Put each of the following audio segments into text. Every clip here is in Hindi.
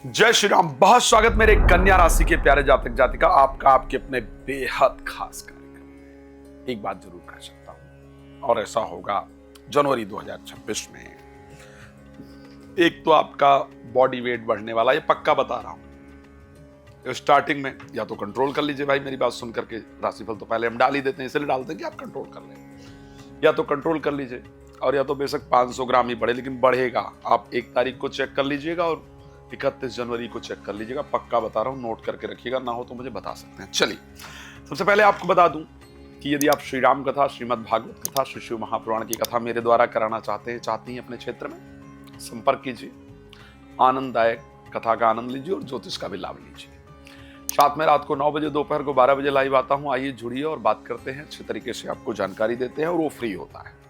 जय श्री राम। बहुत स्वागत मेरे कन्या राशि के प्यारे जातक जातिका, आपका आपके अपने बेहद खास कार्यक्रम। एक बात जरूर कह सकता हूं और ऐसा होगा जनवरी 2026 में। एक तो आपका बॉडी वेट बढ़ने वाला, ये पक्का बता रहा हूं। स्टार्टिंग में या तो कंट्रोल कर लीजिए भाई, मेरी बात सुन करके। राशिफल तो पहले हम डाल ही देते हैं, इसलिए डालते हैं कि आप कंट्रोल कर लें। या तो कंट्रोल कर लीजिए और या तो बेशक 500 ग्राम ही बढ़े, लेकिन बढ़ेगा। आप 1 तारीख को चेक कर लीजिएगा और 31 जनवरी को चेक कर लीजिएगा। पक्का बता रहा हूं, नोट करके रखिएगा, ना हो तो मुझे बता सकते हैं। चलिए, सबसे पहले आपको बता दूं कि यदि आप श्री राम कथा, श्रीमद् भागवत कथा, श्री शिव महापुराण की कथा मेरे द्वारा कराना चाहती हैं अपने क्षेत्र में, संपर्क कीजिए। आनंददायक कथा का आनंद लीजिए और ज्योतिष का भी लाभ लीजिए। साथ में रात को 9 बजे, दोपहर को 12 बजे लाइव आता हूं। आइए जुड़िए और बात करते हैं। अच्छे तरीके से आपको जानकारी देते हैं और वो फ्री होता है।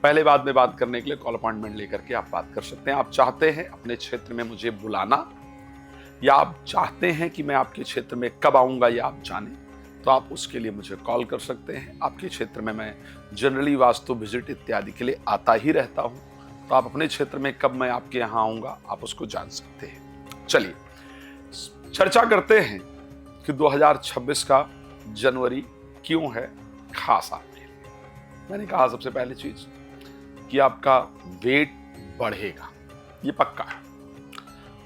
पहले बाद में बात करने के लिए कॉल अपॉइंटमेंट लेकर के आप बात कर सकते हैं। आप चाहते हैं अपने क्षेत्र में मुझे बुलाना, या आप चाहते हैं कि मैं आपके क्षेत्र में कब आऊंगा या आप जानें, तो आप उसके लिए मुझे कॉल कर सकते हैं। आपके क्षेत्र में मैं जनरली वास्तु विजिट इत्यादि के लिए आता ही रहता हूं, तो आप अपने क्षेत्र में कब मैं आपके यहाँ आऊंगा आप उसको जान सकते हैं। चलिए, चर्चा करते हैं कि 2026 का जनवरी क्यों है खास आपके लिए। मैंने कहा सबसे पहली चीज कि आपका वेट बढ़ेगा, ये पक्का है।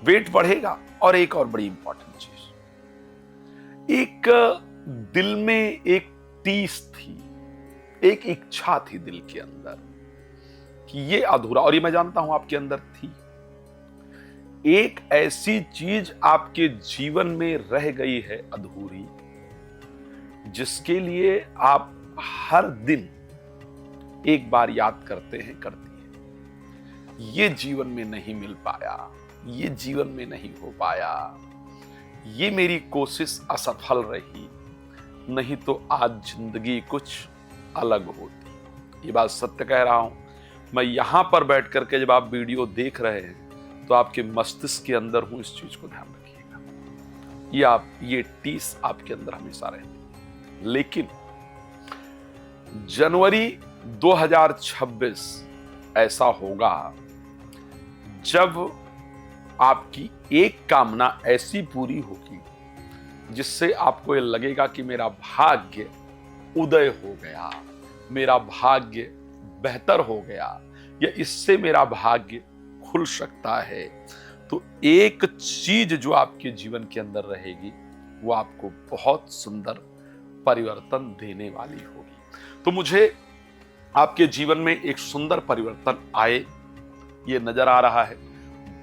वेट बढ़ेगा और एक और बड़ी इंपॉर्टेंट चीज, एक दिल में एक टीस थी, एक इच्छा थी दिल के अंदर कि ये अधूरा, और ये मैं जानता हूं आपके अंदर थी। एक ऐसी चीज आपके जीवन में रह गई है अधूरी, जिसके लिए आप हर दिन एक बार याद करते हैं, करती हैं। ये जीवन में नहीं मिल पाया, ये जीवन में नहीं हो पाया, ये मेरी कोशिश असफल रही, नहीं तो आज जिंदगी कुछ अलग होती। ये बात सत्य कह रहा हूं मैं। यहां पर बैठ करके जब आप वीडियो देख रहे हैं तो आपके मस्तिष्क के अंदर हूं, इस चीज को ध्यान रखिएगा। ये टीस आपके अंदर हमेशा रहती। लेकिन जनवरी 2026 ऐसा होगा जब आपकी एक कामना ऐसी पूरी होगी जिससे आपको ये लगेगा कि मेरा भाग्य उदय हो गया, मेरा भाग्य बेहतर हो गया, या इससे मेरा भाग्य खुल सकता है। तो एक चीज जो आपके जीवन के अंदर रहेगी वो आपको बहुत सुंदर परिवर्तन देने वाली होगी। तो मुझे आपके जीवन में एक सुंदर परिवर्तन आए, ये नजर आ रहा है।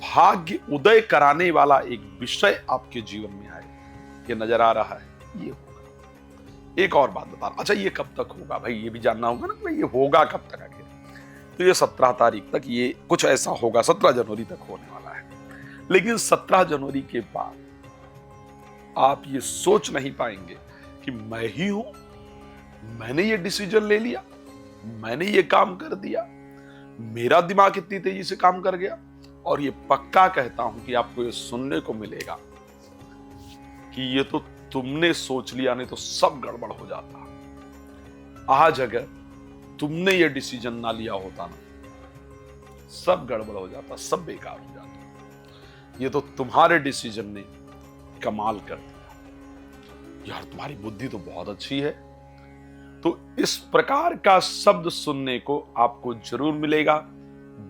भाग्य उदय कराने वाला एक विषय आपके जीवन में आए, ये नजर आ रहा है। ये होगा। एक और बात बता रहा, अच्छा ये कब तक होगा भाई, ये भी जानना होगा ना कि ये होगा कब तक आखिर। तो ये 17 तारीख तक ये कुछ ऐसा होगा, 17 जनवरी तक होने वाला है। लेकिन 17 जनवरी के बाद आप ये सोच नहीं पाएंगे कि मैं ही हूं, मैंने ये डिसीजन ले लिया, मैंने ये काम कर दिया, मेरा दिमाग इतनी तेजी से काम कर गया। और ये पक्का कहता हूं कि आपको ये सुनने को मिलेगा कि ये तो तुमने सोच लिया, नहीं तो सब गड़बड़ हो जाता। आज अगर तुमने ये डिसीजन ना लिया होता ना, सब गड़बड़ हो जाता, सब बेकार हो जाता। ये तो तुम्हारे डिसीजन ने कमाल कर दिया। यार तुम्हारी बुद्धि तो बहुत अच्छी है। तो इस प्रकार का शब्द सुनने को आपको जरूर मिलेगा।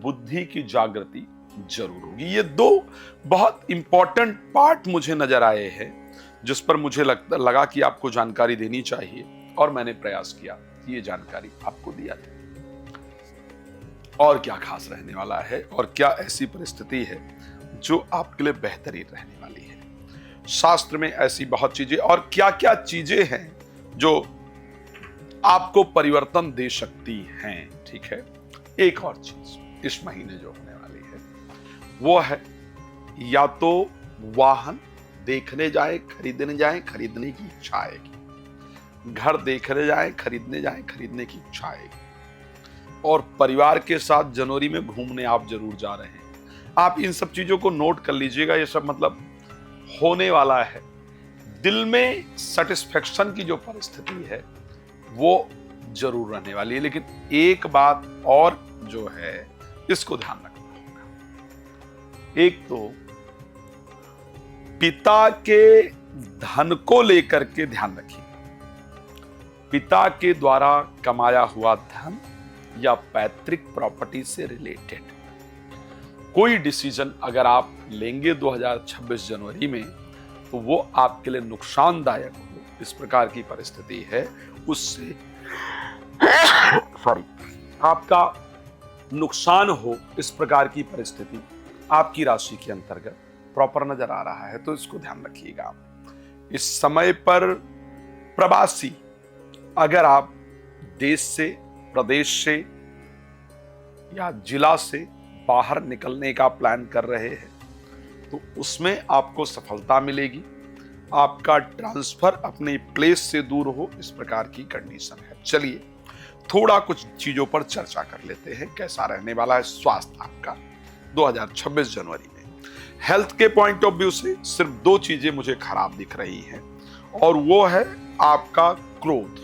बुद्धि की जागृति जरूर होगी। ये 2 बहुत इंपॉर्टेंट पार्ट मुझे नजर आए हैं, जिस पर मुझे लगा कि आपको जानकारी देनी चाहिए, और मैंने प्रयास किया कि ये जानकारी आपको दिया जाए। और क्या खास रहने वाला है और क्या ऐसी परिस्थिति है जो आपके लिए बेहतरीन रहने वाली है। शास्त्र में ऐसी बहुत चीजें, और क्या क्या चीजें हैं जो आपको परिवर्तन दे सकती हैं। ठीक है, एक और चीज इस महीने जो होने वाली है वो है, या तो वाहन देखने जाए, खरीदने जाए, खरीदने की इच्छा आएगी। घर देखने जाए, खरीदने जाए, खरीदने की इच्छा आएगी। और परिवार के साथ जनवरी में घूमने आप जरूर जा रहे हैं। आप इन सब चीजों को नोट कर लीजिएगा। ये सब मतलब होने वाला है। दिल में सेटिस्फेक्शन की जो परिस्थिति है वो जरूर रहने वाली है। लेकिन एक बात और जो है, इसको ध्यान रखना होगा। एक तो पिता के धन को लेकर के ध्यान रखिए। पिता के द्वारा कमाया हुआ धन या पैतृक प्रॉपर्टी से रिलेटेड कोई डिसीजन अगर आप लेंगे 2026 जनवरी में, तो वो आपके लिए नुकसानदायक हो, इस प्रकार की परिस्थिति है, उससे आपका नुकसान हो, इस प्रकार की परिस्थिति आपकी राशि के अंतर्गत प्रॉपर नजर आ रहा है, तो इसको ध्यान रखिएगा। इस समय पर प्रवासी अगर आप देश से, प्रदेश से या जिला से बाहर निकलने का प्लान कर रहे हैं, तो उसमें आपको सफलता मिलेगी। आपका ट्रांसफर अपने प्लेस से दूर हो, इस प्रकार की कंडीशन है। चलिए थोड़ा कुछ चीजों पर चर्चा कर लेते हैं, कैसा रहने वाला है स्वास्थ्य आपका 2026 जनवरी में। हेल्थ के पॉइंट ऑफ व्यू से सिर्फ दो चीजें मुझे खराब दिख रही हैं, और वो है आपका क्रोध,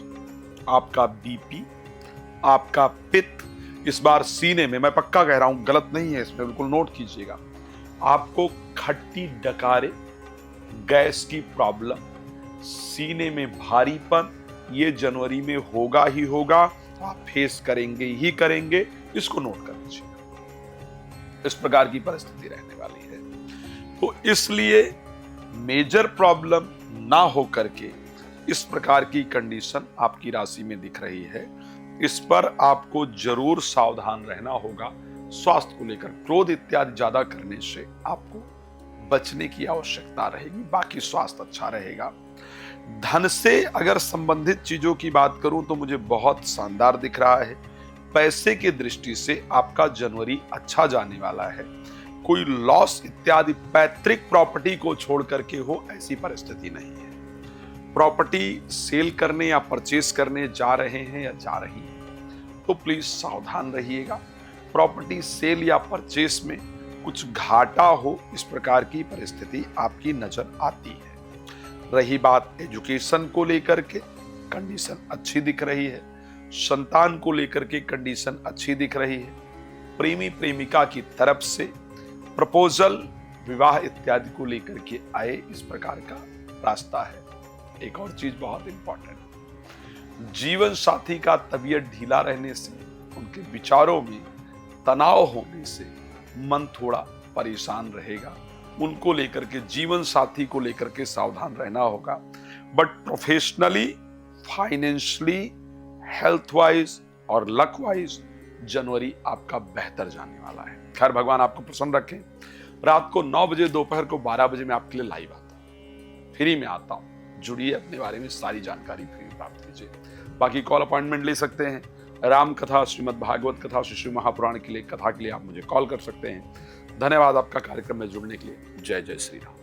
आपका बीपी, आपका पित्त। इस बार सीने में, मैं पक्का कह रहा हूं, गलत नहीं है इसमें, बिल्कुल नोट कीजिएगा, आपको खट्टी डकारे, गैस की प्रॉब्लम, सीने में भारीपन, ये जनवरी में होगा ही होगा, आप फेस करेंगे ही करेंगे, इसको नोट कर लीजिए। इस प्रकार की परिस्थिति रहने वाली है, तो इसलिए मेजर प्रॉब्लम ना हो करके इस प्रकार की कंडीशन आपकी राशि में दिख रही है। इस पर आपको जरूर सावधान रहना होगा। स्वास्थ्य को लेकर क्रोध इत्यादि ज्यादा करने से आपको बचने की आवश्यकता रहेगी, बाकी स्वास्थ्य अच्छा रहेगा। धन से अगर संबंधित चीजों की बात करूं तो मुझे बहुत शानदार दिख रहा है। पैसे की दृष्टि से आपका जनवरी अच्छा जाने वाला है। कोई लॉस इत्यादि पैतृक प्रॉपर्टी को छोड़ करके हो, ऐसी परिस्थिति नहीं है। प्रॉपर्टी सेल करने या परचेस करने जा रहे हैं या जा रही हैं, तो प्लीज सावधान रहिएगा। प्रॉपर्टी सेल या परचेस में कुछ घाटा हो, इस प्रकार की परिस्थिति आपकी नजर आती है। रही बात एजुकेशन को लेकर के, कंडीशन अच्छी दिख रही है। संतान को लेकर के कंडीशन अच्छी दिख रही है। प्रेमी प्रेमिका की तरफ से प्रपोजल, विवाह इत्यादि को लेकर के आए, इस प्रकार का रास्ता है। एक और चीज बहुत इंपॉर्टेंट, जीवन साथी का तबीयत ढीला रहने से, उनके विचारों में तनाव होने से मन थोड़ा परेशान रहेगा। उनको लेकर के, जीवन साथी को लेकर के सावधान रहना होगा। But professionally, financially, health wise और लक वाइज जनवरी आपका बेहतर जाने वाला है। खैर, भगवान आपको प्रसन्न रखें। रात को 9 बजे, दोपहर को 12 बजे मैं आपके लिए लाइव आता हूं, फ्री में आता हूं। जुड़िए, अपने बारे में सारी जानकारी फ्री में प्राप्त कीजिए। बाकी कॉल अपॉइंटमेंट ले सकते हैं। राम कथा, श्रीमद् भागवत कथा, शिव महापुराण के लिए, कथा के लिए आप मुझे कॉल कर सकते हैं। धन्यवाद आपका कार्यक्रम में जुड़ने के लिए। जय जय श्री राम।